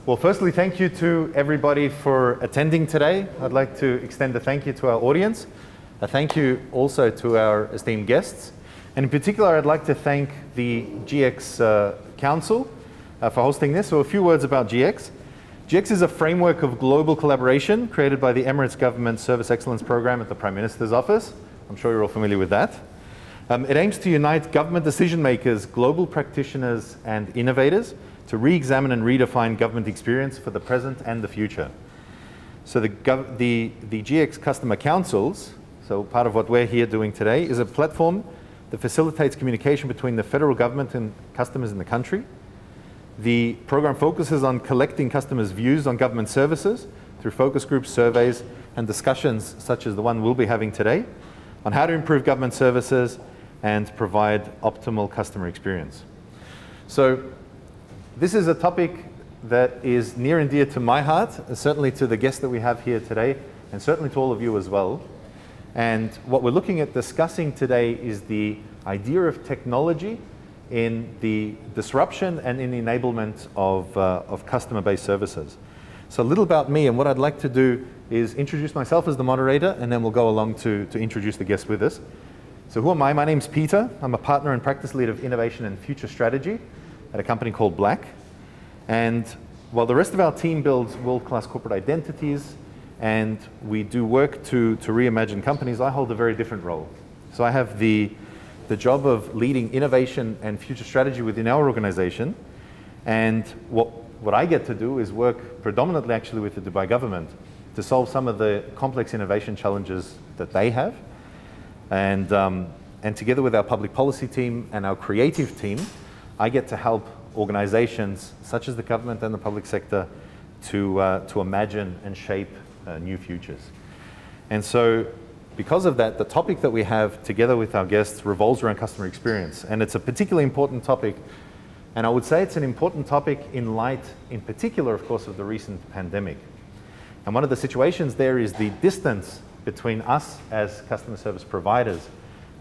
Well, firstly, thank you to everybody for attending today. I'd like to extend a thank you to our audience. A thank you also to our esteemed guests. And in particular, I'd like to thank the GX Council for hosting this. So a few words about GX. GX is a framework of global collaboration created by the Emirates Government Service Excellence Program at the Prime Minister's Office. I'm sure you're all familiar with that. It aims to unite government decision makers, global practitioners, and innovators to re-examine and redefine government experience for the present and the future. So the GX Customer Councils, so part of what we're here doing today, is a platform that facilitates communication between the federal government and customers in the country. The program focuses on collecting customers' views on government services through focus groups, surveys, and discussions such as the one we'll be having today on how to improve government services and provide optimal customer experience. So this is a topic that is near and dear to my heart, certainly to the guests that we have here today, and certainly to all of you as well. And what we're looking at discussing today is the idea of technology in the disruption and in the enablement of customer-based services. So a little about me, and what I'd like to do is introduce myself as the moderator, and then we'll go along to introduce the guests with us. So who am I? My name's Petar. I'm a partner and practice lead of innovation and future strategy at a company called Black. And while the rest of our team builds world-class corporate identities and we do work to reimagine companies, I hold a very different role. So I have the job of leading innovation and future strategy within our organization. And what I get to do is work predominantly actually with the Dubai government to solve some of the complex innovation challenges that they have. And together with our public policy team and our creative team, I get to help organizations such as the government and the public sector to imagine and shape new futures. And so because of that, the topic that we have together with our guests revolves around customer experience. And it's a particularly important topic. And I would say it's an important topic in light, in particular, of course, of the recent pandemic. And one of the situations there is the distance between us as customer service providers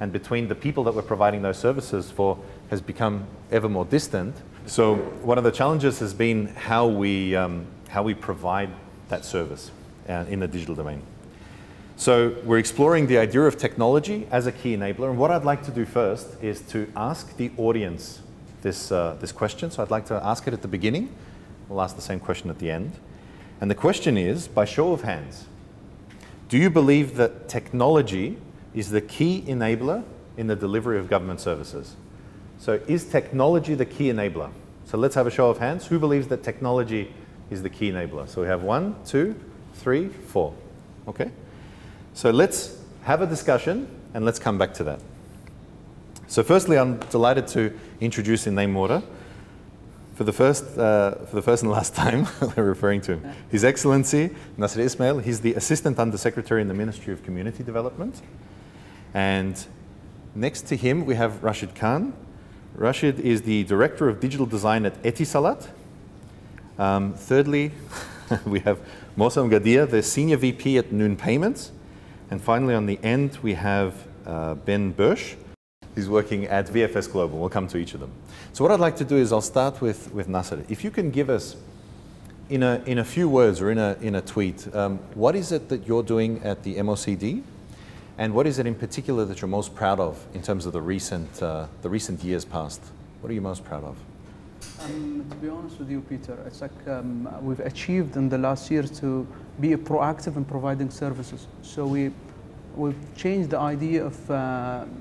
and between the people that we're providing those services for has become ever more distant. So one of the challenges has been how we provide that service in the digital domain. So we're exploring the idea of technology as a key enabler. And what I'd like to do first is to ask the audience this question. So I'd like to ask it at the beginning. We'll ask the same question at the end. And the question is, by show of hands, do you believe that technology is the key enabler in the delivery of government services? So is technology the key enabler? So let's have a show of hands. Who believes that technology is the key enabler? So we have 1, 2, 3, 4. Okay. So let's have a discussion and let's come back to that. So firstly, I'm delighted to introduce in name order, for the first and last time we're referring to him, His Excellency Nasser Ismail. He's the Assistant Undersecretary in the Ministry of Community Development. And next to him, we have Rashid Khan. Rashid is the Director of Digital Design at Etisalat. Thirdly, we have Mosam Gadia, the Senior VP at Noon Payments. And finally, on the end, we have Boesch. He's working at VFS Global. We'll come to each of them. So what I'd like to do is I'll start with Nasser. If you can give us, in a few words or in a tweet, what is it that you're doing at the MOCD? And what is it in particular that you're most proud of in terms of the recent years past? What are you most proud of? To be honest with you, Peter, it's like we've achieved in the last year to be proactive in providing services. So we've changed the idea of,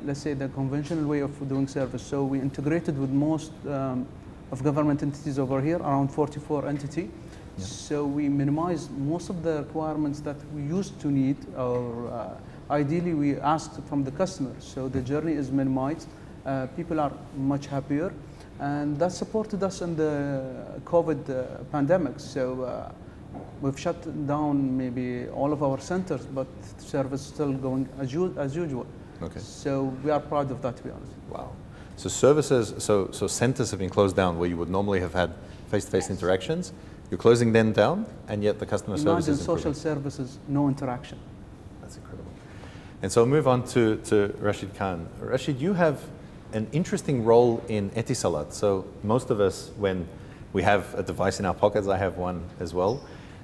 let's say, the conventional way of doing service. So we integrated with most of government entities over here, around 44 entities. Yeah. So we minimize most of the requirements that we used to need, or ideally we asked from the customers. So the journey is minimized. People are much happier. And that supported us in the COVID pandemic. So we've shut down maybe all of our centers, but service still going as usual. Okay. So we are proud of that, to be honest. Wow. So services, so centers have been closed down where you would normally have had face-to-face interactions. You're closing them down, and yet the customer service is improving. Social services, no interaction. That's incredible. And so I'll move on to Rashid Khan. Rashid, you have an interesting role in Etisalat. So most of us, when We have a device in our pockets, I have one as well,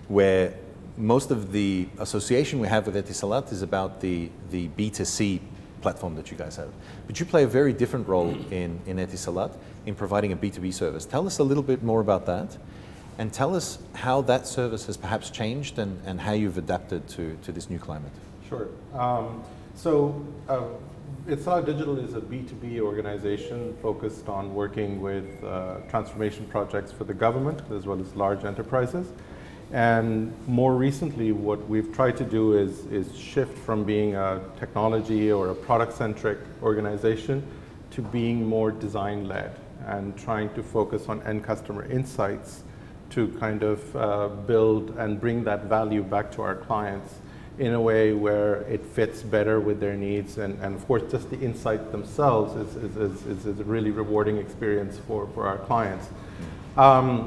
where most of the association we have with Etisalat is about the B2C platform that you guys have. But you play a very different role in Etisalat in providing a B2B service. Tell us a little bit more about that, and tell us how that service has perhaps changed and how you've adapted to this new climate. Sure. Etisalat Digital is a B2B organization focused on working with transformation projects for the government as well as large enterprises. And more recently, what we've tried to do is shift from being a technology or a product-centric organization to being more design-led and trying to focus on end customer insights to kind of build and bring that value back to our clients in a way where it fits better with their needs. And of course, just the insight themselves is a really rewarding experience for our clients.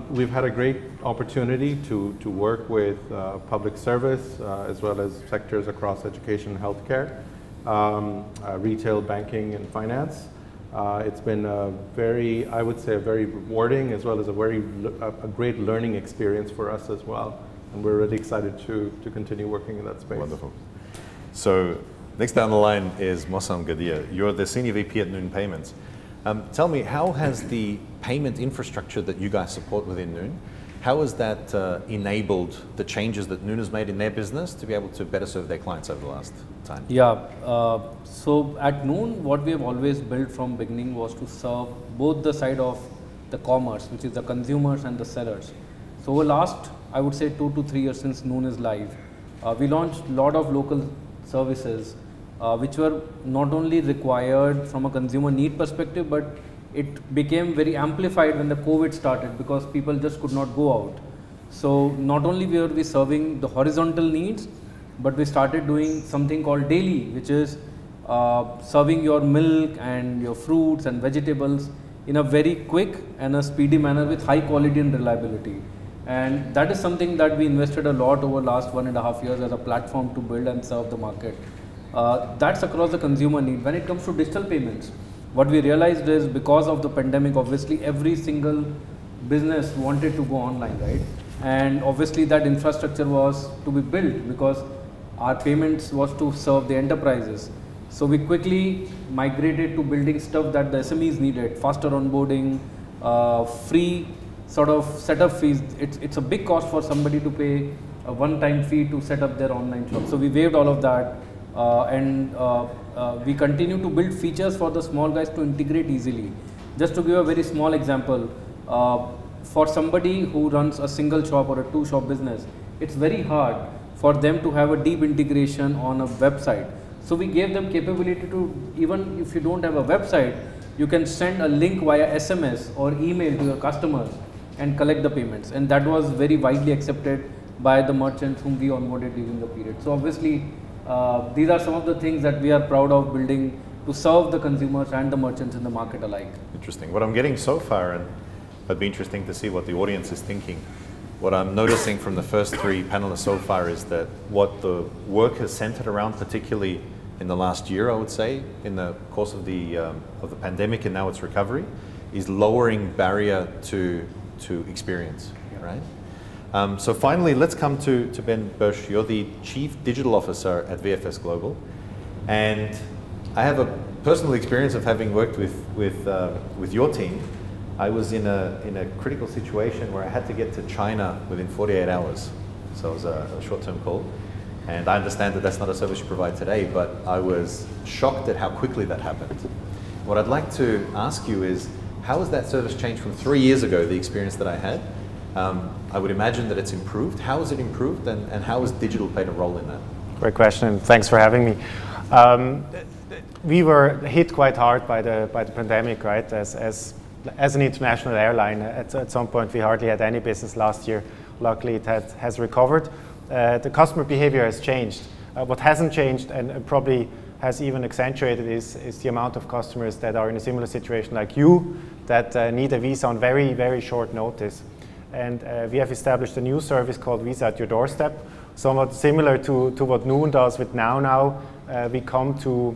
We've had a great opportunity to work with public service as well as sectors across education and healthcare, retail, banking, and finance. It's been a very, I would say, a very rewarding as well as a great learning experience for us as well. And we're really excited to continue working in that space. Wonderful. So next down the line is Mosam Gadia. You're the Senior VP at Noon Payments. Tell me, how has the payment infrastructure that you guys support within Noon, how has that enabled the changes that Noon has made in their business to be able to better serve their clients over the last time? Yeah, so at Noon, what we have always built from beginning was to serve both the side of the commerce, which is the consumers and the sellers. So over last, I would say 2 to 3 years since Noon is live, we launched a lot of local services which were not only required from a consumer need perspective, but it became very amplified when the COVID started because people just could not go out. So not only were we serving the horizontal needs, but we started doing something called daily, which is serving your milk and your fruits and vegetables in a very quick and a speedy manner with high quality and reliability. And that is something that we invested a lot over last 1.5 years as a platform to build and serve the market. That's across the consumer need. When it comes to digital payments, what we realized is because of the pandemic, obviously every single business wanted to go online, right? And obviously that infrastructure was to be built because our payments was to serve the enterprises. So we quickly migrated to building stuff that the SMEs needed, faster onboarding, free sort of setup fees. It's a big cost for somebody to pay a one-time fee to set up their online shop. So we waived all of that, and we continue to build features for the small guys to integrate easily. Just to give a very small example, for somebody who runs a single shop or a 2-shop business, it's very hard for them to have a deep integration on a website. So we gave them capability to, even if you don't have a website, you can send a link via SMS or email to your customers and collect the payments. And that was very widely accepted by the merchants whom we onboarded during the period. So obviously, these are some of the things that we are proud of building to serve the consumers and the merchants in the market alike. Interesting. What I'm getting so far, and it'd be interesting to see what the audience is thinking, what I'm noticing from the first 3 panelists so far is that what the work has centered around, particularly in the last year, I would say, in the course of the pandemic and now its recovery, is lowering barrier to experience, right? So finally, let's come to Ben Boesch. You're the Chief Digital Officer at VFS Global, and I have a personal experience of having worked with your team. I was in a critical situation where I had to get to China within 48 hours, so it was a short-term call. And I understand that that's not a service you provide today, but I was shocked at how quickly that happened. What I'd like to ask you is, how has that service changed from 3 years ago, the experience that I had? I would imagine that it's improved. How has it improved, and how has digital played a role in that? Great question. Thanks for having me. We were hit quite hard by the pandemic, right? As an international airline, at some point we hardly had any business last year. Luckily, it has recovered. The customer behavior has changed. What hasn't changed, and probably has even accentuated, is the amount of customers that are in a similar situation like you, that need a visa on very, very short notice. And we have established a new service called Visa at Your Doorstep, somewhat similar to what Noon does with Now. We come to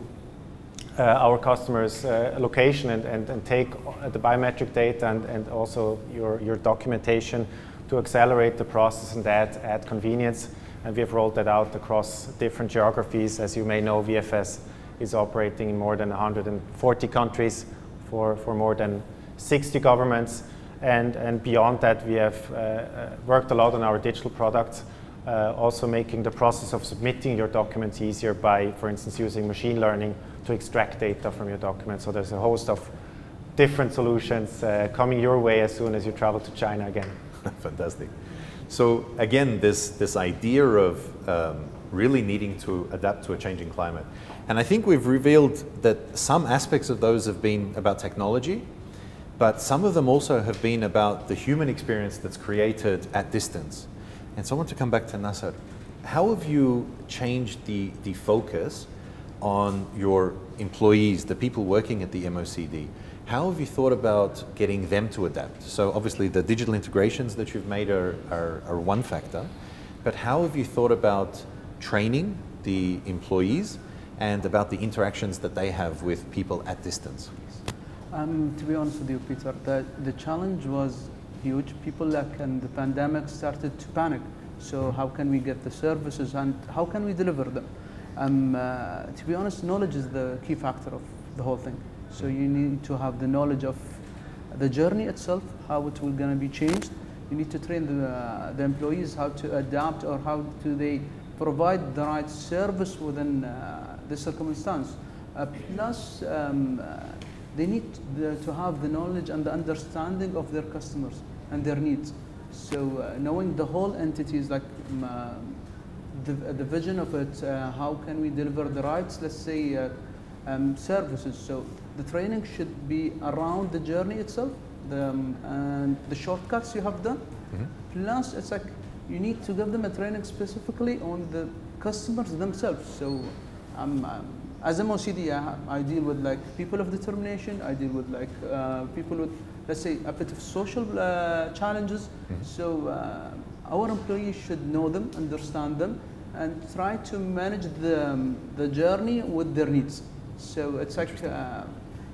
our customers' location and take the biometric data and also your documentation to accelerate the process and add convenience. And we have rolled that out across different geographies. As you may know, VFS is operating in more than 140 countries for more than 60 governments. And beyond that, we have worked a lot on our digital products, also making the process of submitting your documents easier by, for instance, using machine learning to extract data from your documents. So there's a host of different solutions coming your way as soon as you travel to China again. Fantastic. So again, this idea of really needing to adapt to a changing climate. And I think we've revealed that some aspects of those have been about technology, but some of them also have been about the human experience that's created at distance. And so I want to come back to Nasser. How have you changed the focus on your employees, the people working at the MOCD? How have you thought about getting them to adapt? So obviously the digital integrations that you've made are one factor, but how have you thought about training the employees and about the interactions that they have with people at distance? To be honest with you, Peter, the challenge was huge. People like in the pandemic started to panic. So how can we get the services and how can we deliver them? To be honest, knowledge is the key factor of the whole thing. So you need to have the knowledge of the journey itself, how it will going to be changed. You need to train the employees how to adapt or how do they provide the right service within the circumstance. Plus, they need to have the knowledge and the understanding of their customers and their needs. So knowing the whole entities, like the vision of it, how can we deliver the rights, let's say, services. So the training should be around the journey itself, and the shortcuts you have done. Mm-hmm. Plus, it's like you need to give them a training specifically on the customers themselves. So as a MOCD, I deal with like people of determination. I deal with like people with, let's say, a bit of social challenges. Mm-hmm. So our employees should know them, understand them, and try to manage the journey with their needs. So it's like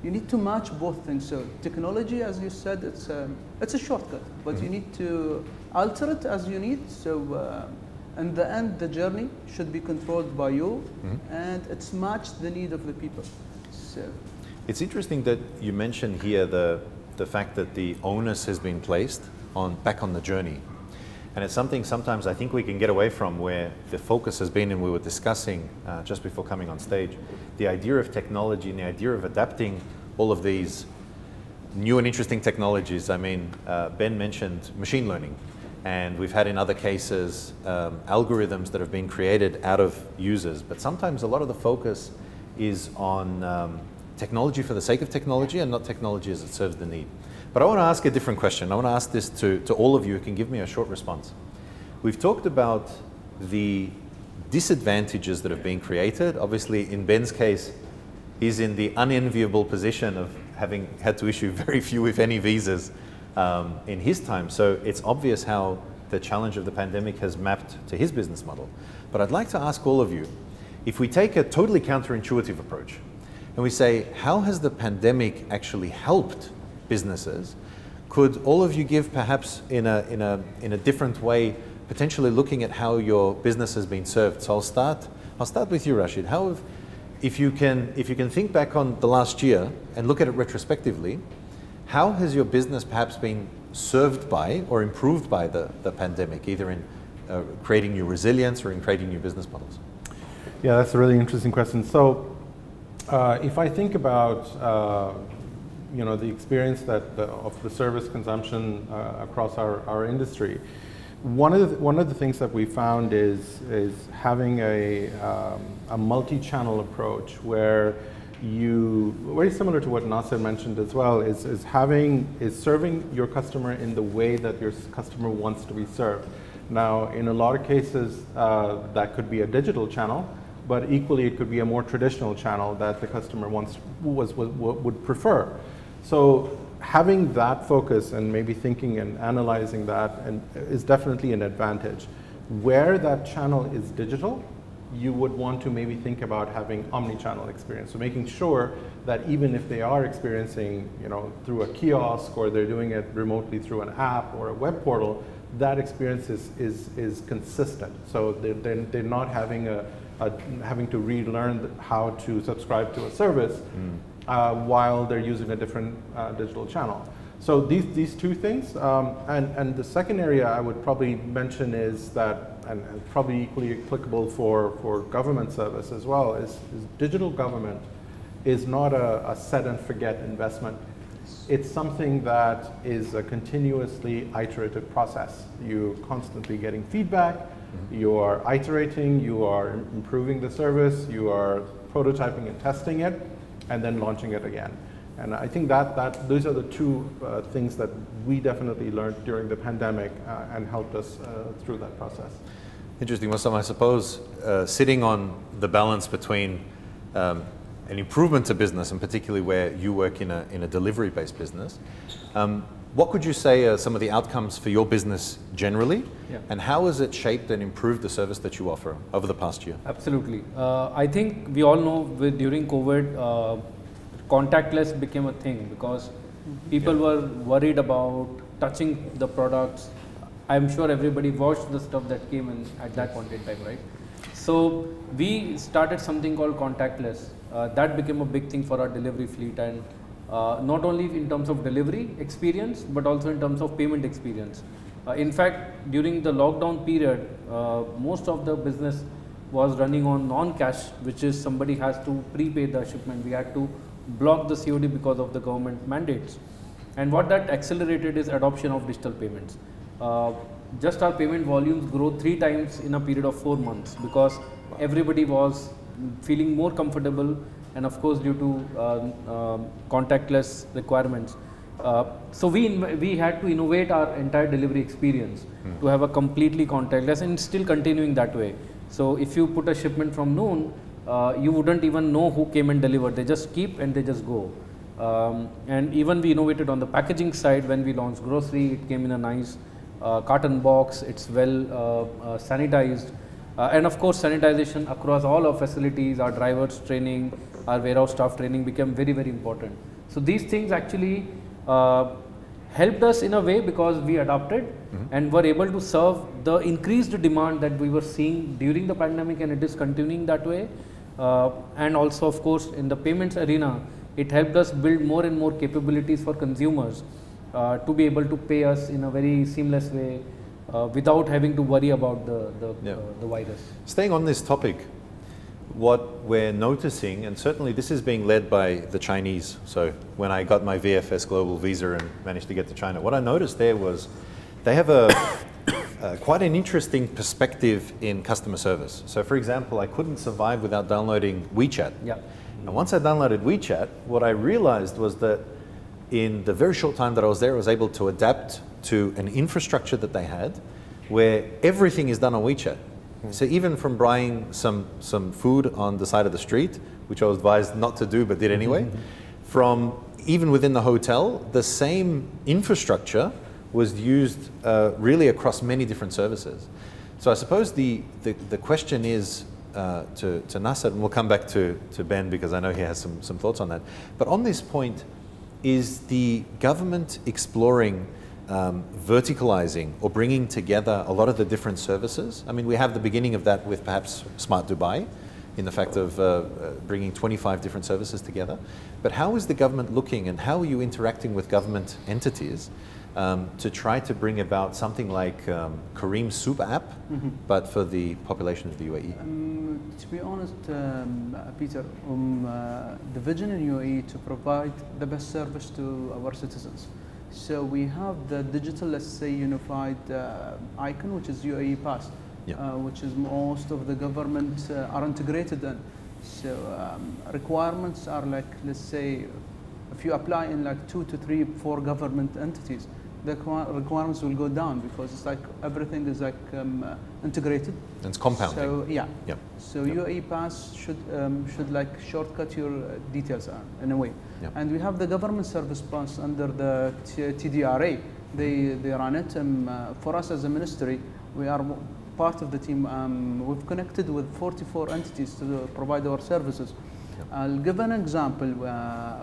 you need to match both things. So technology, as you said, it's a shortcut, but mm-hmm. you need to alter it as you need. So in the end, the journey should be controlled by you, mm-hmm. and it's matched the need of the people. So it's interesting that you mentioned here the fact that the onus has been placed back on the journey. And it's something sometimes I think we can get away from, where the focus has been, and we were discussing just before coming on stage, the idea of technology and the idea of adapting all of these new and interesting technologies. I mean, Ben mentioned machine learning, and we've had in other cases algorithms that have been created out of users. But sometimes a lot of the focus is on technology for the sake of technology and not technology as it serves the need. But I want to ask a different question. I want to ask this to all of you who can give me a short response. We've talked about the disadvantages that have been created. Obviously, in Ben's case, he's in the unenviable position of having had to issue very few, if any, visas in his time. So it's obvious how the challenge of the pandemic has mapped to his business model. But I'd like to ask all of you, if we take a totally counterintuitive approach and we say, how has the pandemic actually helped businesses? Could all of you give perhaps in a different way, potentially looking at how your business has been served? So I'll start with you, Rashid. If you can think back on the last year and look at it retrospectively, how has your business perhaps been served by or improved by the pandemic, either in creating new resilience or in creating new business models? Yeah, that's a really interesting question. So if I think about the experience of the service consumption across our industry, one of the things that we found is having a multi-channel approach, where you, very similar to what Nasser mentioned as well, is serving your customer in the way that your customer wants to be served. Now, in a lot of cases, that could be a digital channel, but equally it could be a more traditional channel that the customer would prefer. So having that focus and maybe thinking and analyzing that is definitely an advantage. Where that channel is digital, you would want to maybe think about having omni-channel experience. So making sure that even if they are experiencing, through a kiosk or they're doing it remotely through an app or a web portal, that experience is consistent. So they're not having having to relearn how to subscribe to a service while they're using a different digital channel. So these two things, and the second area I would probably mention is that, and probably equally applicable for government service as well, is digital government is not a set and forget investment. It's something that is a continuously iterative process. You're constantly getting feedback, you are iterating, you are improving the service, you are prototyping and testing it, and then launching it again. And I think that those are the two things that we definitely learned during the pandemic and helped us through that process. Interesting, Mosam. I suppose sitting on the balance between an improvement to business, and particularly where you work in a delivery-based business, what could you say are some of the outcomes for your business generally, and how has it shaped and improved the service that you offer over the past year? Absolutely. I think we all know during COVID, contactless became a thing because people were worried about touching the products. I'm sure everybody watched the stuff that came in at that point in time, right? So we started something called contactless. That became a big thing for our delivery fleet, and not only in terms of delivery experience, but also in terms of payment experience. In fact, during the lockdown period, most of the business was running on non-cash, which is somebody has to prepay the shipment. We had to block the COD because of the government mandates. And what that accelerated is adoption of digital payments. Just our payment volumes grow 3 times in a period of 4 months because everybody was feeling more comfortable, and of course due to contactless requirements. So we had to innovate our entire delivery experience to have a completely contactless, and still continuing that way. So if you put a shipment from noon, you wouldn't even know who came and delivered. They just keep and they just go. And even we innovated on the packaging side when we launched grocery. It came in a nice carton box. It's well sanitized. And of course, sanitization across all our facilities, our drivers training, our warehouse staff training became very, very important. So these things actually helped us in a way because we adapted and were able to serve the increased demand that we were seeing during the pandemic, and it is continuing that way. And also, of course, in the payments arena, it helped us build more and more capabilities for consumers to be able to pay us in a very seamless way without having to worry about the virus. Staying on this topic, what we're noticing, and certainly this is being led by the Chinese. So when I got my VFS Global visa and managed to get to China, what I noticed there was they have quite an interesting perspective in customer service. So for example, I couldn't survive without downloading WeChat. And once I downloaded WeChat, what I realized was that in the very short time that I was there, I was able to adapt to an infrastructure that they had where everything is done on WeChat. So even from buying some food on the side of the street, which I was advised not to do but did anyway, from even within the hotel, the same infrastructure was used really across many different services. So I suppose the question is to Nasser, and we'll come back to Ben because I know he has some thoughts on that. But on this point, is the government exploring verticalizing or bringing together a lot of the different services? I mean, we have the beginning of that with perhaps Smart Dubai, in the fact of bringing 25 different services together. But how is the government looking, and how are you interacting with government entities to try to bring about something like Kareem's Super App, but for the population of the UAE? To be honest, Peter, the vision in UAE to provide the best service to our citizens. So we have the digital, let's say, unified icon, which is UAE Pass, which is most of the government are integrated in. So requirements are like, let's say, if you apply in like 2 to 3, 4 government entities, the requirements will go down because it's like everything is like integrated. And it's compounding. So So UAE Pass should like shortcut your details in a way. And we have the government service pass under the TDRA. They run it. For us as a ministry, we are part of the team, we've connected with 44 entities to provide our services. I'll give an example.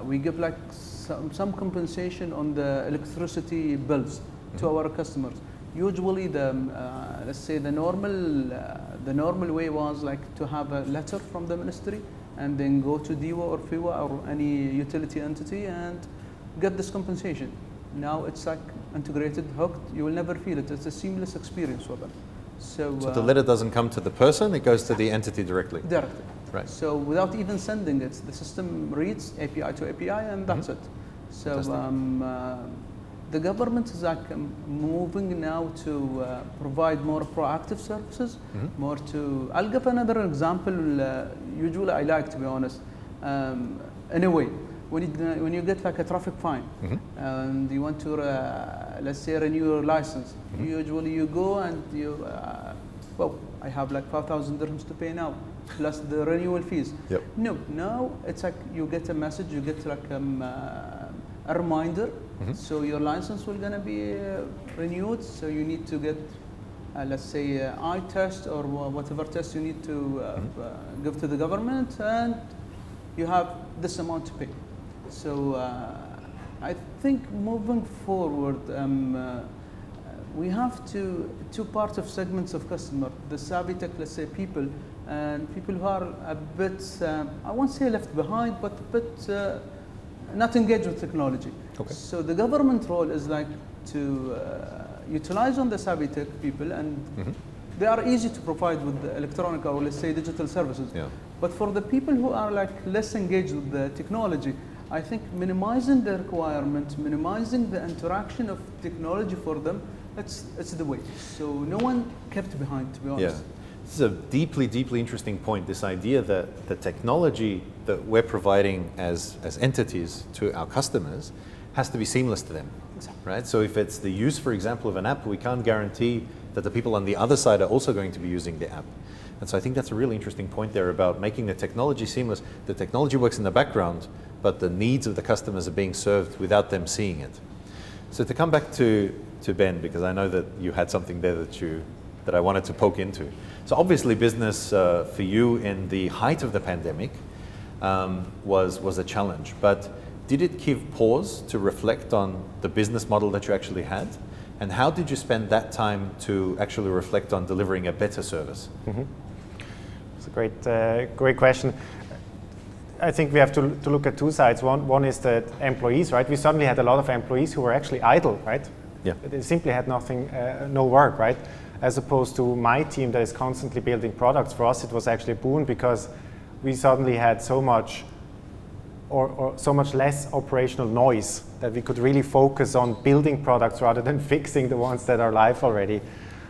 We give like some compensation on the electricity bills to our customers. Usually, let's say the normal way was like to have a letter from the ministry and then go to DIWA or FIWA or any utility entity and get this compensation. Now it's like integrated, hooked. You will never feel it. It's a seamless experience for them. So the letter doesn't come to the person; it goes to the entity directly. Directly. Right. So without even sending it, the system reads API to API, and that's it. So the government is like moving now to provide more proactive services, more to. I'll give another example. Usually, I like, to be honest. In a way, when you get like a traffic fine and you want to, let's say, renew your license, usually you go and you, well, I have like 5,000 dirhams to pay now, plus the renewal fees. Yep. No, now it's like you get a message, you get like a reminder, so your license will gonna be renewed, so you need to get, let's say, eye test or whatever test you need to give to the government, and you have this amount to pay. So I think moving forward, we have two parts of segments of customer: the savvy tech, let's say, people, and people who are a bit, I won't say left behind, but a bit not engaged with technology. Okay. So the government role is like to utilize on the savvy tech people, and they are easy to provide with the electronic or, let's say, digital services. Yeah. But for the people who are like less engaged with the technology, I think minimizing the requirement, minimizing the interaction of technology for them, it's the way. So no one kept behind, to be honest. Yeah. This is a deeply, deeply interesting point, this idea that the technology that we're providing as entities to our customers has to be seamless to them, Exactly. right? So if it's the use, for example, of an app, we can't guarantee that the people on the other side are also going to be using the app. And so I think that's a really interesting point there about making the technology seamless. The technology works in the background, but the needs of the customers are being served without them seeing it. So to come back to Ben, because I know that you had something there that I wanted to poke into. So obviously business for you in the height of the pandemic was a challenge, but did it give pause to reflect on the business model that you actually had? And how did you spend that time to actually reflect on delivering a better service? It's a great question. I think we have to look at two sides. One is the employees, right? We suddenly had a lot of employees who were actually idle, right? Yeah. They simply had nothing, no work, right? As opposed to my team that is constantly building products. For us, it was actually a boon because we suddenly had so much or so much less operational noise that we could really focus on building products rather than fixing the ones that are live already.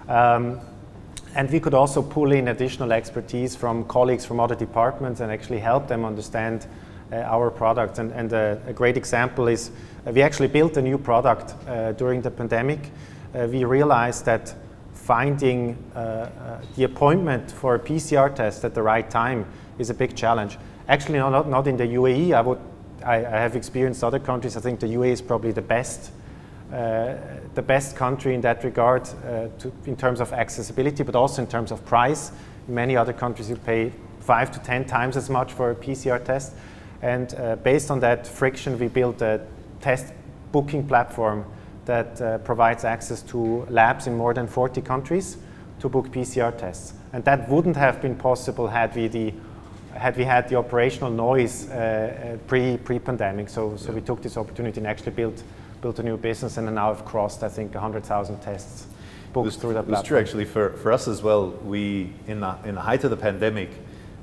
And we could also pull in additional expertise from colleagues from other departments and actually help them understand our product. And a great example is we actually built a new product during the pandemic. We realized that finding the appointment for a PCR test at the right time is a big challenge. Actually, not in the UAE. I have experienced other countries. I think the UAE is probably the best country in that regard in terms of accessibility, but also in terms of price. In many other countries, you pay 5 to 10 times as much for a PCR test. And based on that friction, we built a test booking platform that provides access to labs in more than 40 countries to book PCR tests. And that wouldn't have been possible had we had the operational noise pre-pandemic. So we took this opportunity and actually built a new business, and now have crossed, I think, 100,000 tests booked through that platform. It's true, actually, for us as well. We, in the height of the pandemic,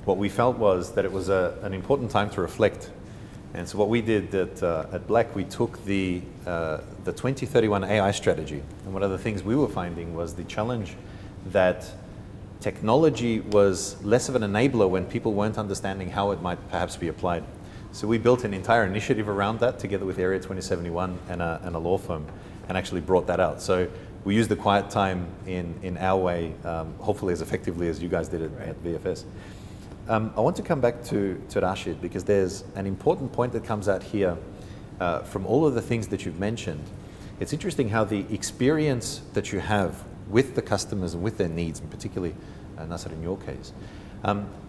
what we felt was that it was an important time to reflect. And so what we did at Black, we took the 2031 AI strategy. And one of the things we were finding was the challenge that technology was less of an enabler when people weren't understanding how it might perhaps be applied. So we built an entire initiative around that together with Area 2071 and a law firm, and actually brought that out. So we used the quiet time in our way, hopefully as effectively as you guys did it at VFS. I want to come back to Rashid, because there's an important point that comes out here from all of the things that you've mentioned. It's interesting how the experience that you have with the customers and with their needs, and particularly, Nasser, in your case.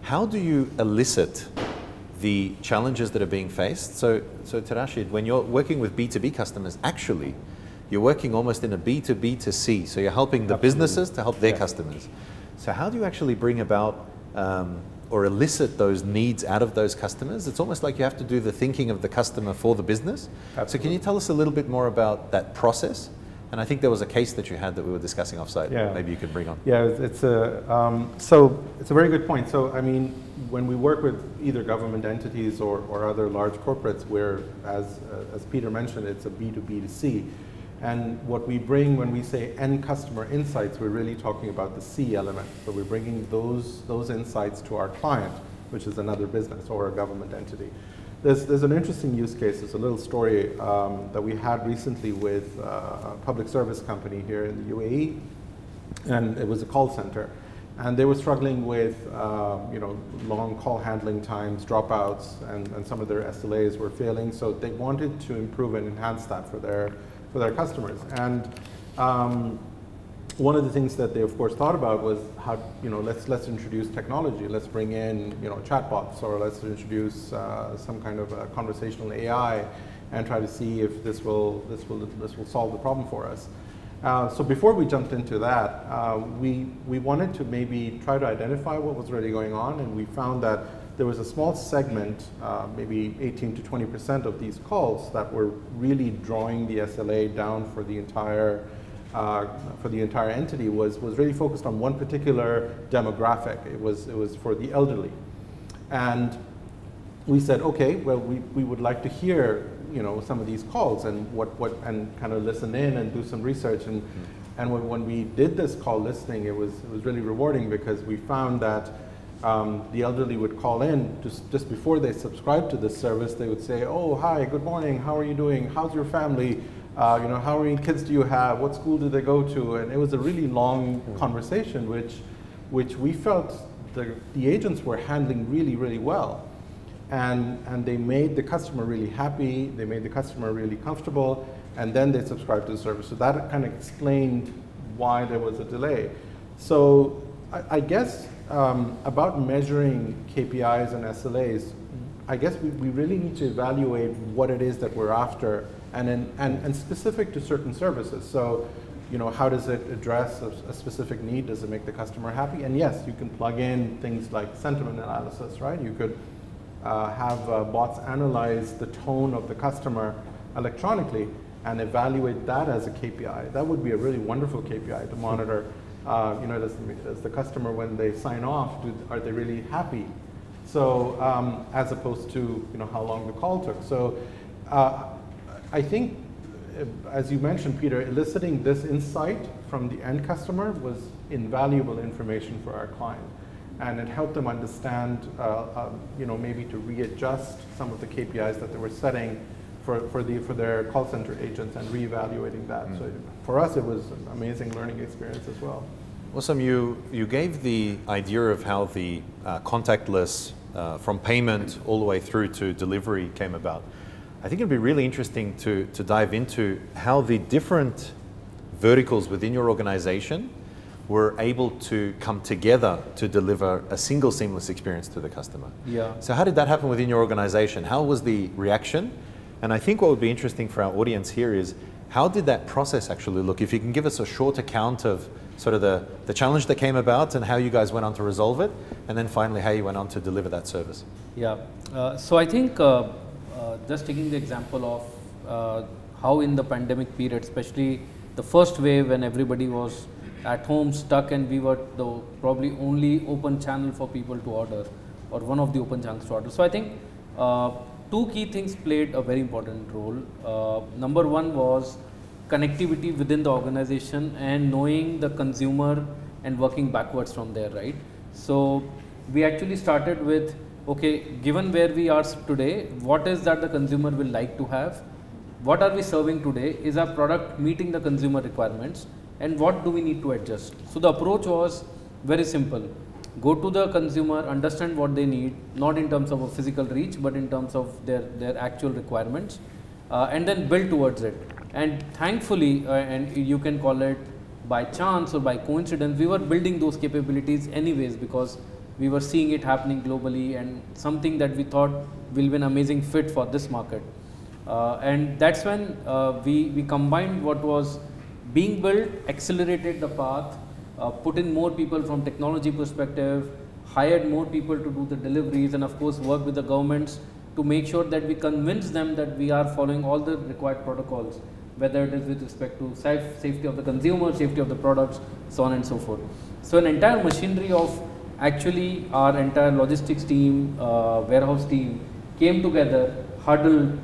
How do you elicit the challenges that are being faced? So to Rashid, when you're working with B2B customers, actually, you're working almost in a B2B to C. So you're helping the businesses to help their customers. So how do you actually bring about or elicit those needs out of those customers? It's almost like you have to do the thinking of the customer for the business. Absolutely. So can you tell us a little bit more about that process? And I think there was a case that you had that we were discussing offsite. Yeah. Maybe you could bring on. Yeah, so it's a very good point. So I mean, when we work with either government entities or other large corporates, where, as Peter mentioned, it's a B2B to C. And what we bring when we say end customer insights, we're really talking about the C element. So we're bringing those insights to our client, which is another business or a government entity. There's an interesting use case. There's a little story that we had recently with a public service company here in the UAE, and it was a call center. And they were struggling with long call handling times, dropouts, and some of their SLAs were failing. So they wanted to improve and enhance that for their customers. And one of the things that they of course thought about was how, let's introduce technology. Let's bring in, chatbots, or let's introduce some kind of a conversational AI and try to see if this will solve the problem for us. So before we jumped into that, we wanted to maybe try to identify what was really going on, and we found that there was a small segment, maybe 18 to 20% of these calls that were really drawing the SLA down for the entire entity was really focused on one particular demographic. It was for the elderly. And we said, okay, well, we would like to hear some of these calls and and kind of listen in and do some research. And when we did this call listening, it was really rewarding, because we found that the elderly would call in just before they subscribed to this service. They would say, oh, hi, good morning, how are you doing? How's your family? How many kids do you have? What school do they go to? And it was a really long conversation, which we felt the agents were handling really, really well. And they made the customer really happy, they made the customer really comfortable, and then they subscribed to the service. So that kind of explained why there was a delay. So I guess about measuring KPIs and SLAs, I guess we really need to evaluate what it is that we're after, and specific to certain services. So, how does it address a specific need? Does it make the customer happy? And yes, you can plug in things like sentiment analysis, right? You could have bots analyze the tone of the customer electronically and evaluate that as a KPI. That would be a really wonderful KPI to monitor. Does the customer, when they sign off, are they really happy? So as opposed to how long the call took. So I think, as you mentioned, Peter, eliciting this insight from the end customer was invaluable information for our client. And it helped them understand, maybe to readjust some of the KPIs that they were setting for their call center agents and reevaluating that. So for us, it was an amazing learning experience as well. Mosam, you gave the idea of how the contactless from payment all the way through to delivery came about. I think it'd be really interesting to dive into how the different verticals within your organization were able to come together to deliver a single seamless experience to the customer. Yeah. So how did that happen within your organization? How was the reaction? And I think what would be interesting for our audience here is, how did that process actually look? If you can give us a short account of sort of the challenge that came about and how you guys went on to resolve it, and then finally how you went on to deliver that service. Yeah, so I think just taking the example of how in the pandemic period, especially the first wave when everybody was at home stuck and we were the probably only open channel for people to order, or one of the open channels to order. So I think two key things played a very important role. Number one was connectivity within the organization and knowing the consumer and working backwards from there, right? So we actually started with, okay, given where we are today, what is that the consumer will like to have? What are we serving today? Is our product meeting the consumer requirements? And what do we need to adjust? So the approach was very simple. Go to the consumer, understand what they need, not in terms of a physical reach, but in terms of their actual requirements, and then build towards it. And thankfully, and you can call it by chance or by coincidence, we were building those capabilities anyways, because we were seeing it happening globally and something that we thought will be an amazing fit for this market. And that's when we combined what was being built, accelerated the path, put in more people from technology perspective, hired more people to do the deliveries, and of course work with the governments to make sure that we convince them that we are following all the required protocols, whether it is with respect to safety of the consumer, safety of the products, so on and so forth. So an entire machinery of actually our entire logistics team, warehouse team came together, huddled,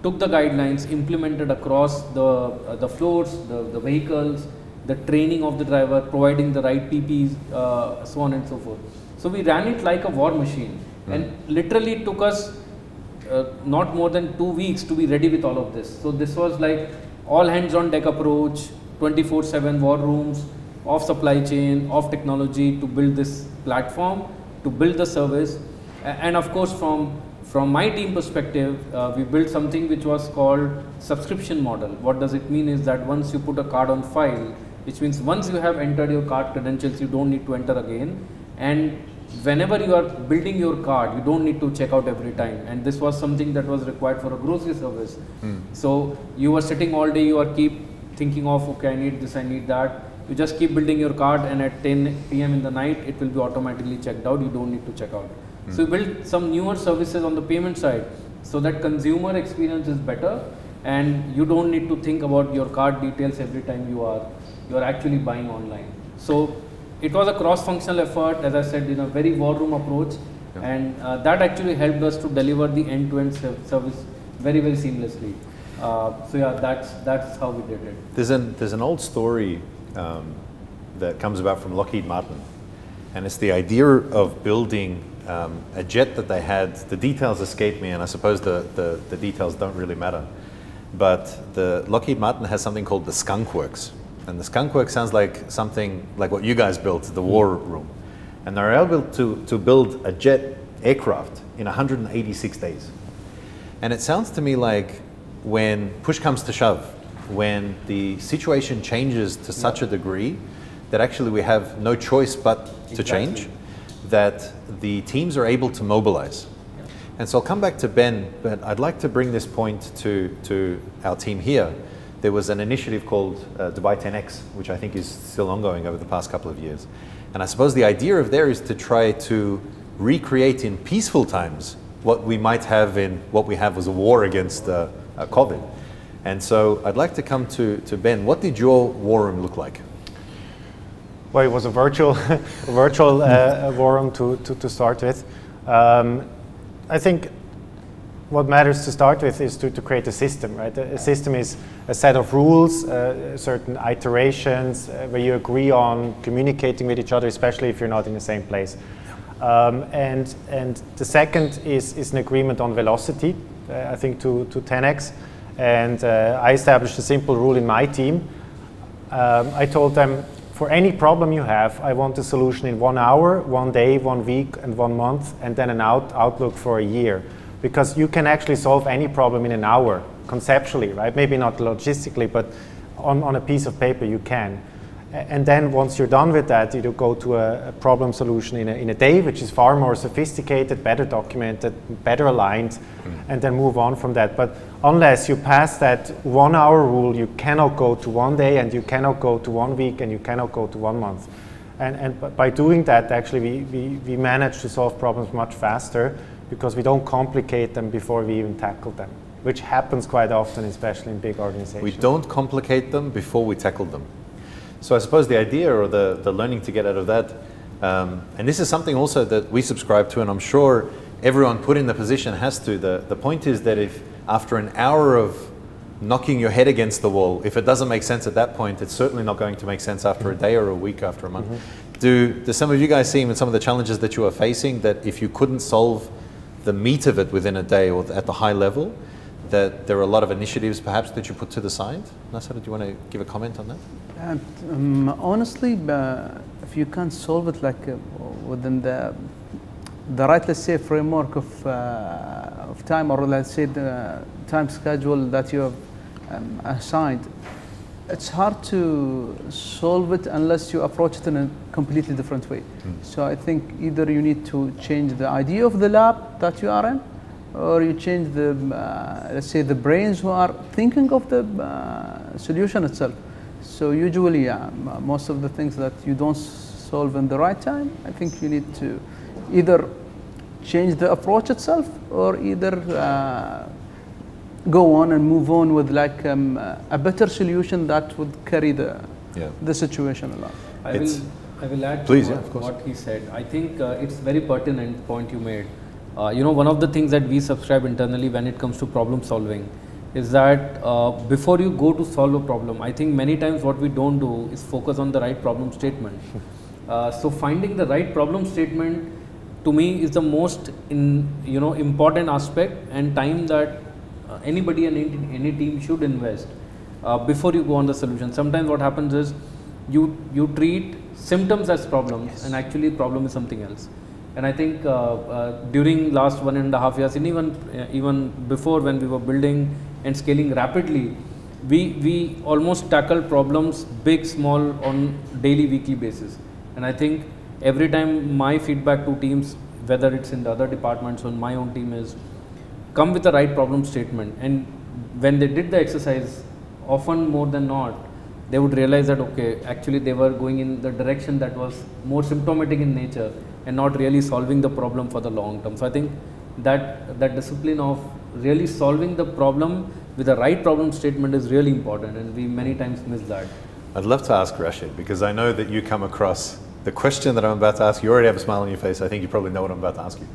took the guidelines, implemented across the floors, the vehicles, the training of the driver, providing the right PPs, so on and so forth. So we ran it like a war machine, and literally took us not more than 2 weeks to be ready with all of this. So this was like all hands on deck approach, 24/7 war rooms of supply chain, of technology to build this platform, to build the service. And of course from my team perspective, we built something which was called subscription model. What does it mean is that once you put a card on file, which means once you have entered your card credentials, you don't need to enter again. And whenever you are building your card, you don't need to check out every time. And this was something that was required for a grocery service. So you were sitting all day, you are keep thinking of, okay, I need this, I need that. You just keep building your card, and at 10 PM in the night, it will be automatically checked out. You don't need to check out. So we built some newer services on the payment side so that consumer experience is better, and you don't need to think about your card details every time you are actually buying online. So it was a cross-functional effort, as I said, in a very war room approach, and that actually helped us to deliver the end-to-end service very, very seamlessly. So yeah, that's how we did it. There's an old story that comes about from Lockheed Martin, and it's the idea of building a jet that they had. The details escape me, and I suppose the details don't really matter. But the Lockheed Martin has something called the Skunk Works. And the Skunk Works sounds like something like what you guys built, the war room. And they're able to build a jet aircraft in 186 days. And it sounds to me like when push comes to shove, when the situation changes to such a degree that actually we have no choice but to change, that the teams are able to mobilize. And so I'll come back to Ben, but I'd like to bring this point to our team here. There was an initiative called Dubai 10X, which I think is still ongoing over the past couple of years. And I suppose the idea of there is to try to recreate in peaceful times what we might have in what we have was a war against COVID. And so I'd like to come to Ben. What did your war room look like? Well, it was a virtual war room to start with. I think what matters to start with is to create a system, right? A system is a set of rules, certain iterations where you agree on communicating with each other, especially if you're not in the same place. And the second is an agreement on velocity, I think to 10x. And I established a simple rule in my team. I told them, for any problem you have, I want a solution in 1 hour, 1 day, 1 week, and 1 month, and then an outlook for a year. Because you can actually solve any problem in an hour, conceptually, right? Maybe not logistically, but on a piece of paper you can. And then once you're done with that, you go to a problem solution in a day, which is far more sophisticated, better documented, better aligned, and then move on from that. But unless you pass that 1 hour rule, you cannot go to 1 day, and you cannot go to 1 week, and you cannot go to 1 month. And by doing that, actually, we manage to solve problems much faster, because we don't complicate them before we even tackle them, which happens quite often, especially in big organizations. We don't complicate them before we tackle them. So I suppose the idea or the learning to get out of that, and this is something also that we subscribe to, and I'm sure everyone put in the position has to. The point is that if after an hour of knocking your head against the wall, if it doesn't make sense at that point, it's certainly not going to make sense after a day or a week, after a month. Do some of you guys see in some of the challenges that you are facing that if you couldn't solve the meat of it within a day or at the high level, that there are a lot of initiatives perhaps that you put to the side? Nasser, do you want to give a comment on that? Honestly, if you can't solve it like within the right, let's say, framework of time, or let's say the time schedule that you have assigned, it's hard to solve it unless you approach it in a completely different way. So I think either you need to change the idea of the lab that you are in, or you change the, let's say, the brains who are thinking of the solution itself. So usually, most of the things that you don't solve in the right time, I think you need to either change the approach itself, or either go on and move on with like a better solution that would carry the situation along. I will add please, to what he said. I think it's very pertinent point you made. You know, one of the things that we subscribe internally when it comes to problem solving is that before you go to solve a problem, I think many times what we don't do is focus on the right problem statement. So finding the right problem statement to me is the most important aspect and time that anybody and any team should invest before you go on the solution. Sometimes what happens is you treat symptoms as problems, and actually problem is something else. And I think during last 1.5 years, and even before, when we were building and scaling rapidly, we almost tackle problems big, small, on daily, weekly basis. And I think every time my feedback to teams, whether it's in the other departments or my own team, is come with the right problem statement. And when they did the exercise, often more than not, they would realize that, okay, actually they were going in the direction that was more symptomatic in nature and not really solving the problem for the long term. So I think that discipline of really solving the problem with the right problem statement is really important, and we many times miss that. I'd love to ask Rashid, because I know that you come across the question that I'm about to ask. You already have a smile on your face. I think you probably know what I'm about to ask you.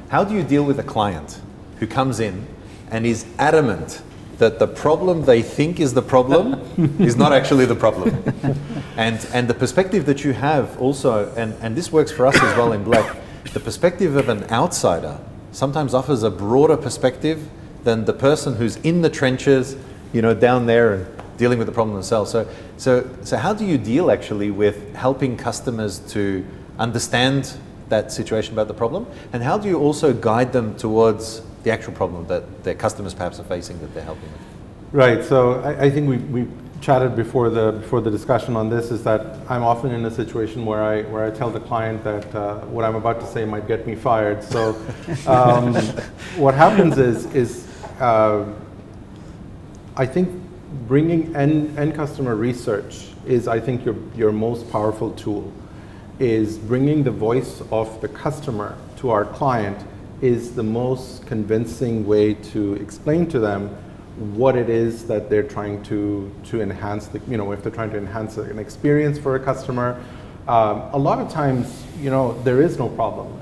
How do you deal with a client who comes in and is adamant that the problem they think is the problem is not actually the problem? And the perspective that you have also, and this works for us as well in Black, the perspective of an outsider sometimes offers a broader perspective than the person who's in the trenches, you know, down there and dealing with the problem themselves. So how do you deal actually with helping customers to understand that situation about the problem, and how do you also guide them towards the actual problem that their customers perhaps are facing that they're helping with? Right. So I think we chatted before the discussion on this, is that I'm often in a situation where I tell the client that what I'm about to say might get me fired. So what happens is I think bringing end customer research is, I think, your most powerful tool. Is bringing the voice of the customer to our client is the most convincing way to explain to them what it is that they're trying to enhance. If they're trying to enhance an experience for a customer, a lot of times, there is no problem,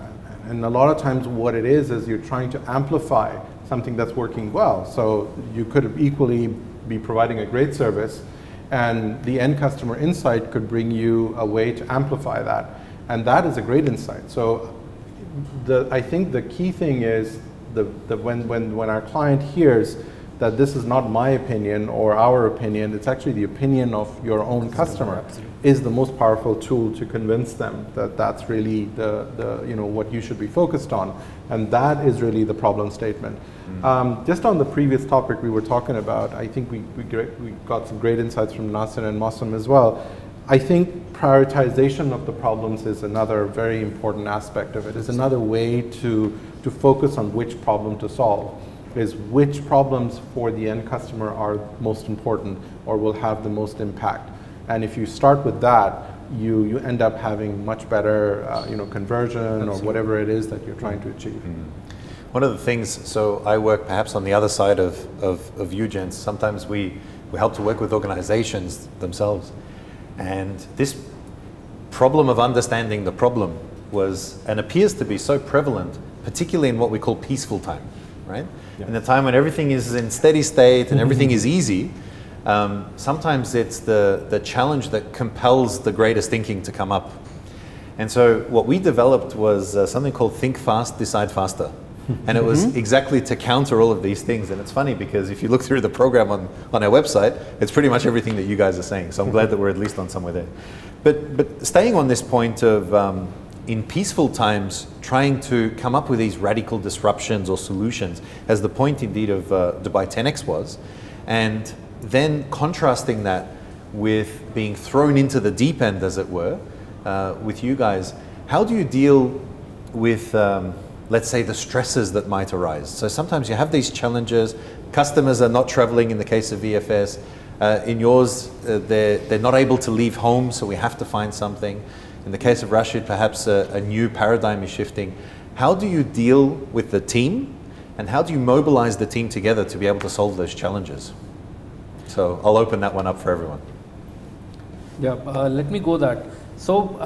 and a lot of times what it is you're trying to amplify something that's working well. So you could equally be providing a great service, and the end customer insight could bring you a way to amplify that, and that is a great insight. So I think the key thing is when our client hears that this is not my opinion or our opinion, it's actually the opinion of your own customer, is the most powerful tool to convince them that that's really the what you should be focused on, and that is really the problem statement. Just on the previous topic we were talking about, I think we got some great insights from Nasser and Mosam as well. I think prioritization of the problems is another very important aspect of it. It's another way to focus on which problem to solve, is which problems for the end customer are most important or will have the most impact. And if you start with that, you end up having much better conversion. Absolutely. Or whatever it is that you're trying to achieve. One of the things, so I work perhaps on the other side of you gents. Sometimes we help to work with organizations themselves. And this problem of understanding the problem was, and appears to be so prevalent, particularly in what we call peaceful time, right? Yeah. In the time when everything is in steady state and everything is easy, sometimes it's the challenge that compels the greatest thinking to come up. And so what we developed was something called Think Fast, Decide Faster. And it was exactly to counter all of these things. And it's funny because if you look through the program on our website, it's pretty much everything that you guys are saying. So I'm glad that we're at least on somewhere there. But staying on this point of, in peaceful times, trying to come up with these radical disruptions or solutions, as the point indeed of Dubai 10X was, and then contrasting that with being thrown into the deep end, as it were, with you guys. How do you deal with, let's say, the stresses that might arise? So sometimes you have these challenges, customers are not traveling in the case of VFS, in yours, they're not able to leave home, so we have to find something. In the case of Rashid, perhaps a new paradigm is shifting. How do you deal with the team, and how do you mobilize the team together to be able to solve those challenges? So I'll open that one up for everyone. Yeah, let me go that. So,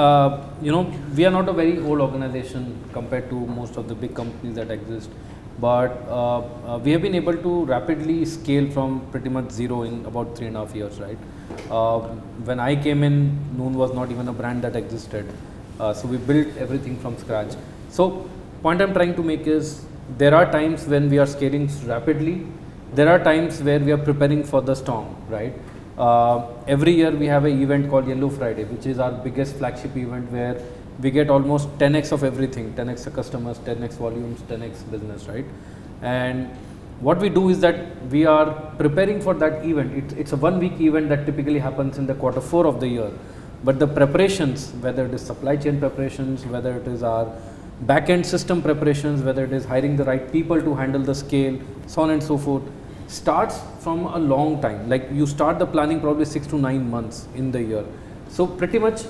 you know, we are not a very old organization compared to most of the big companies that exist, but we have been able to rapidly scale from pretty much zero in about 3.5 years, right? When I came in, Noon was not even a brand that existed. So we built everything from scratch. So point I'm trying to make is, there are times when we are scaling rapidly. There are times where we are preparing for the storm, right? Every year we have an event called Yellow Friday, which is our biggest flagship event, where we get almost 10x of everything, 10x the customers, 10x volumes, 10x business, right? And what we do is that we are preparing for that event. It's a 1-week event that typically happens in the Q4 of the year. But the preparations, whether it is supply chain preparations, whether it is our back-end system preparations, whether it is hiring the right people to handle the scale, so on and so forth, starts from a long time. Like you start the planning probably 6 to 9 months in the year. So pretty much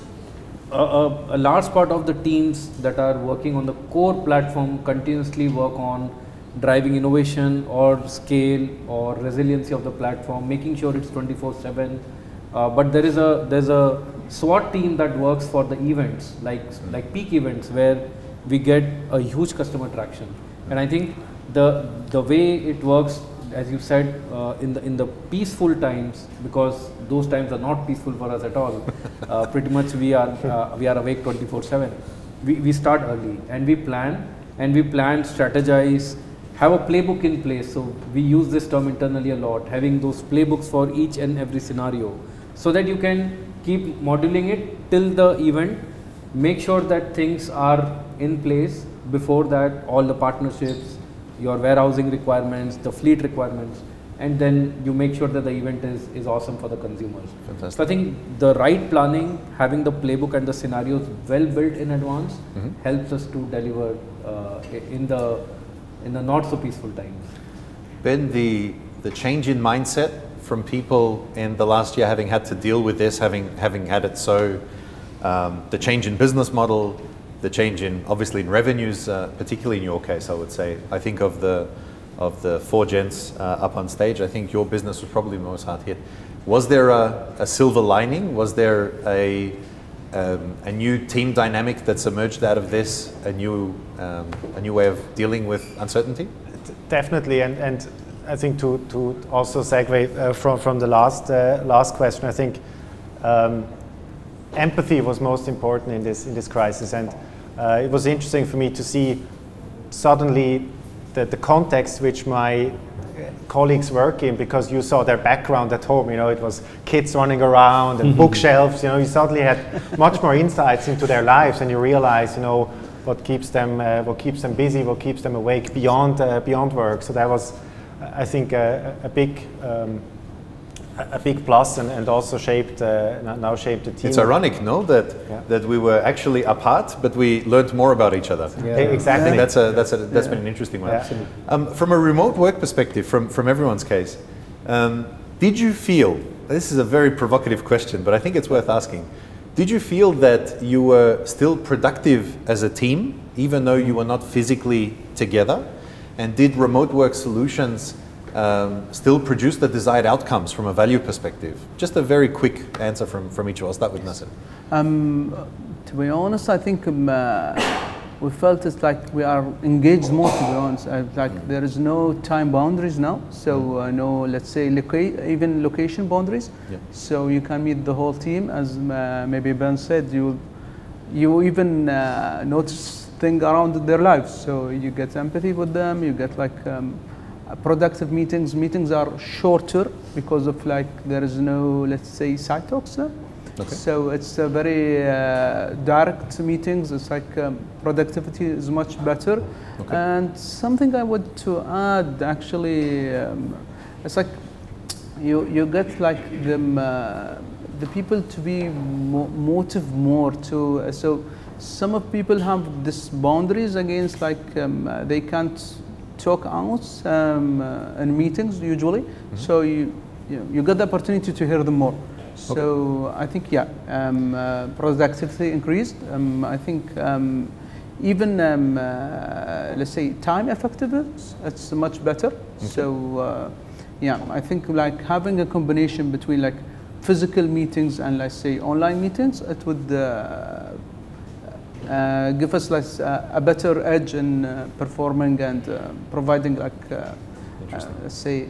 a large part of the teams that are working on the core platform continuously work on driving innovation or scale or resiliency of the platform, making sure it's 24/7. But there's a SWAT team that works for the events, like peak events, where we get a huge customer traction. And I think the way it works, as you said, in the peaceful times, because those times are not peaceful for us at all. Pretty much we are awake 24/7. We start early and we plan, strategize, have a playbook in place. So we use this term internally a lot, having those playbooks for each and every scenario, so that you can keep modeling it till the event, make sure that things are in place before that, all the partnerships, your warehousing requirements, the fleet requirements, and then you make sure that the event is awesome for the consumers. Fantastic. So I think the right planning, having the playbook and the scenarios well built in advance, helps us to deliver in the not so peaceful times. Ben, the change in mindset from people in the last year, having had to deal with this, having had it so, the change in business model, the change in, obviously, in revenues, particularly in your case, I would say. I think of the 4 gents up on stage, I think your business was probably the most hard hit. Was there a silver lining? Was there a new team dynamic that's emerged out of this, a new way of dealing with uncertainty? Definitely, and I think to also segue from the last question, I think empathy was most important in this crisis, and it was interesting for me to see suddenly the context which my colleagues work in, because you saw their background at home. You know, it was kids running around and bookshelves. You know, you suddenly had much more insights into their lives, and you realize, you know, what keeps them busy, what keeps them awake beyond work. So that was, I think, a big plus, and also now shaped the team. It's ironic, no, that we were actually apart, but we learned more about each other. Yeah. Exactly. I think that's been an interesting one. Yeah. From a remote work perspective, from everyone's case, did you feel, this is a very provocative question, but I think it's worth asking, did you feel that you were still productive as a team, even though you were not physically together? And did remote work solutions still produce the desired outcomes from a value perspective? Just a very quick answer from each of us. I'll start with Nasser. To be honest, I think we felt it's like we are engaged more, to be honest. Like there is no time boundaries now, so no, let's say, even location boundaries. Yep. So you can meet the whole team, as maybe Ben said, you even notice things around their lives, so you get empathy with them, you get like productive meetings. Meetings are shorter because of like there is no, let's say, side talks now. Okay. So it's a very direct meetings. It's like productivity is much better. Okay. And something I want to add, actually, it's like you get like the people to be motive more to, so some of people have this boundaries against, like they can't talk out in meetings usually, so you get the opportunity to hear them more. So I think, yeah, productivity increased. I think even, let's say, time effectiveness, it's much better. So yeah, I think like having a combination between like physical meetings and, let's say, online meetings, it would give us like a better edge in performing and providing like, let's say,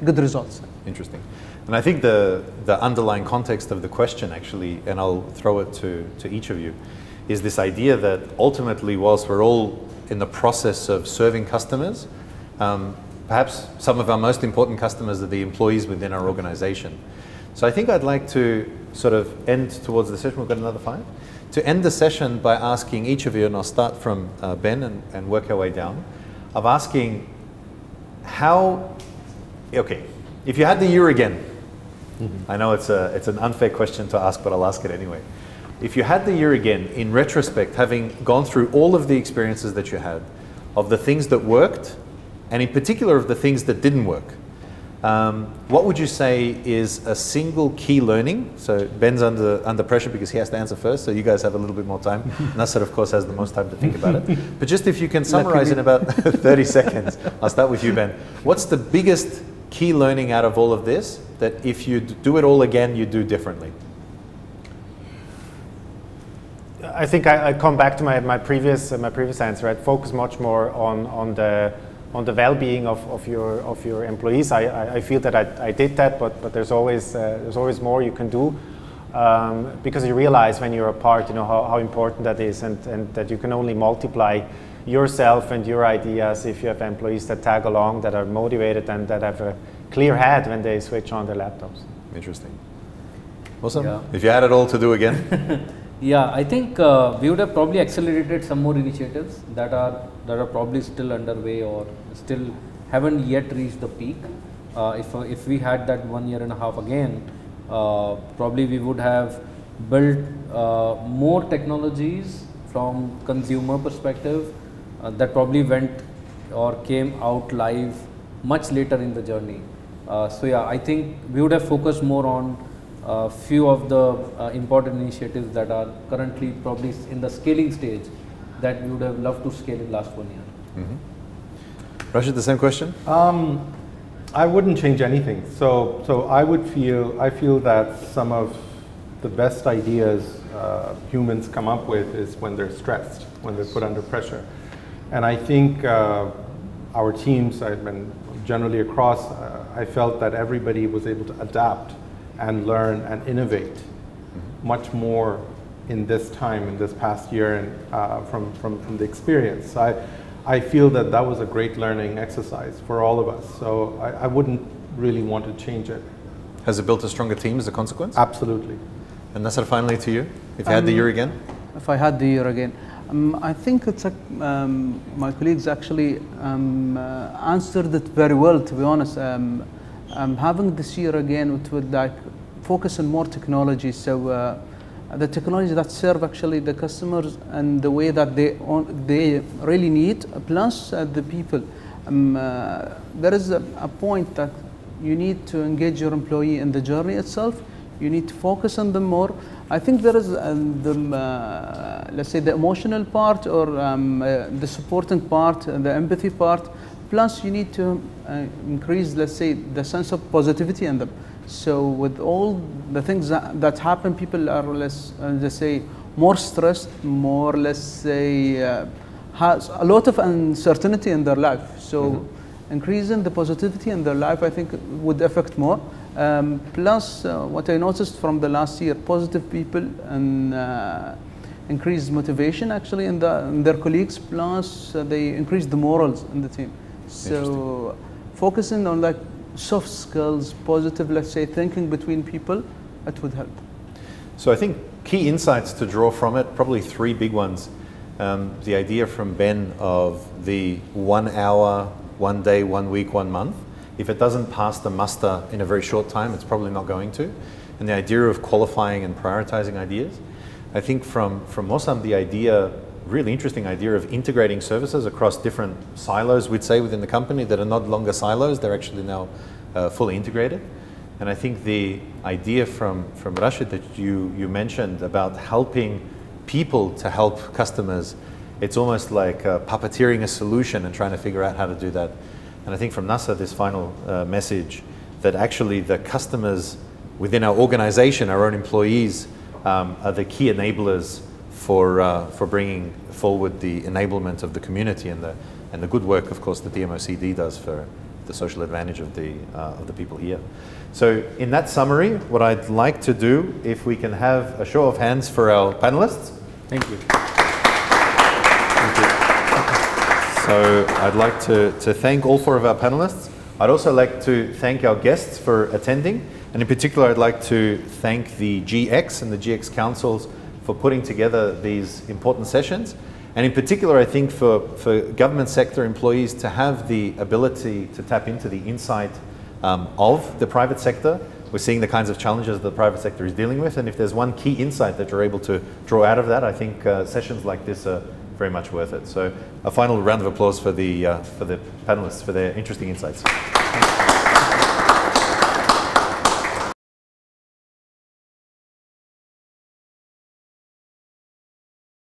good results. Interesting. And I think the underlying context of the question actually, and I'll throw it to each of you, is this idea that ultimately, whilst we're all in the process of serving customers, perhaps some of our most important customers are the employees within our organization. So I think I'd like to sort of end towards the session. We've got another 5. To end the session by asking each of you, and I'll start from Ben and work our way down, of asking how, okay, if you had the year again, I know it's an unfair question to ask, but I'll ask it anyway. If you had the year again, in retrospect, having gone through all of the experiences that you had, of the things that worked, and in particular of the things that didn't work, what would you say is a single key learning? So Ben's under pressure because he has to answer first, so you guys have a little bit more time. Nasser, of course, has the most time to think about it. But just if you can summarize in about 30 seconds, I'll start with you, Ben. What's the biggest key learning out of all of this that if you do it all again, you do differently? I think I come back to my previous answer. I'd focus much more on the well-being of your employees. I feel that I did that, but there's always more you can do, because you realize when you're apart, how important that is, and that you can only multiply yourself and your ideas if you have employees that tag along, that are motivated, and that have a clear head when they switch on their laptops. Interesting. Mosam, Yeah. if you had it all to do again? Yeah, I think we would have probably accelerated some more initiatives that are probably still underway or still haven't yet reached the peak. If we had that 1.5 years again, probably we would have built more technologies from consumer perspective that probably went or came out live much later in the journey. So yeah, I think we would have focused more on a few of the important initiatives that are currently probably in the scaling stage that we would have loved to scale in last 1 year. Rashid, the same question? I wouldn't change anything. So I feel that some of the best ideas humans come up with is when they're stressed, when they're put under pressure. And I think our teams, I've been generally across, I felt that everybody was able to adapt and learn and innovate much more in this time, in this past year, and from the experience. I feel that that was a great learning exercise for all of us. So I wouldn't really want to change it. Has it built a stronger team as a consequence? Absolutely. And Nasser, finally to you, if you had the year again? If I had the year again, I think it's my colleagues actually answered it very well, to be honest. Having this year again, it would like focus on more technology. So the technology that serve actually the customers and the way that they really need, plus the people. There is a point that you need to engage your employee in the journey itself. You need to focus on them more. I think there is let's say the emotional part or the supporting part, the empathy part. Plus, you need to increase, let's say, the sense of positivity in them. So, with all the things that happen, people are less, let's say, more stressed, more, let's say, has a lot of uncertainty in their life. So, increasing the positivity in their life, I think, would affect more. Plus, what I noticed from the last year, positive people and increased motivation actually in their colleagues. Plus, they increased the morals in the team. So, focusing on like soft skills, positive, let's say, thinking between people, it would help. So I think key insights to draw from it, probably 3 big ones. The idea from Ben of the 1 hour, 1 day, 1 week, 1 month. If it doesn't pass the muster in a very short time, it's probably not going to. and the idea of qualifying and prioritizing ideas. I think from Mosam, the idea, really interesting idea of integrating services across different silos, we'd say, within the company that are not longer silos, they're actually now fully integrated. And I think the idea from Rashid that you mentioned about helping people to help customers, it's almost like puppeteering a solution and trying to figure out how to do that. And I think from Nasser, this final message that actually the customers within our organization, our own employees, are the key enablers for bringing forward the enablement of the community and the good work, of course, that the MOCD does for the social advantage of the people here. So in that summary, what I'd like to do, if we can have a show of hands for our panelists. Thank you. Thank you. So I'd like to thank all 4 of our panelists. I'd also like to thank our guests for attending. And in particular, I'd like to thank the GX and the GX councils for putting together these important sessions. And in particular, I think for government sector employees to have the ability to tap into the insight of the private sector. We're seeing the kinds of challenges the private sector is dealing with. And if there's one key insight that you're able to draw out of that, I think sessions like this are very much worth it. So a final round of applause for the panelists for their interesting insights. Thanks.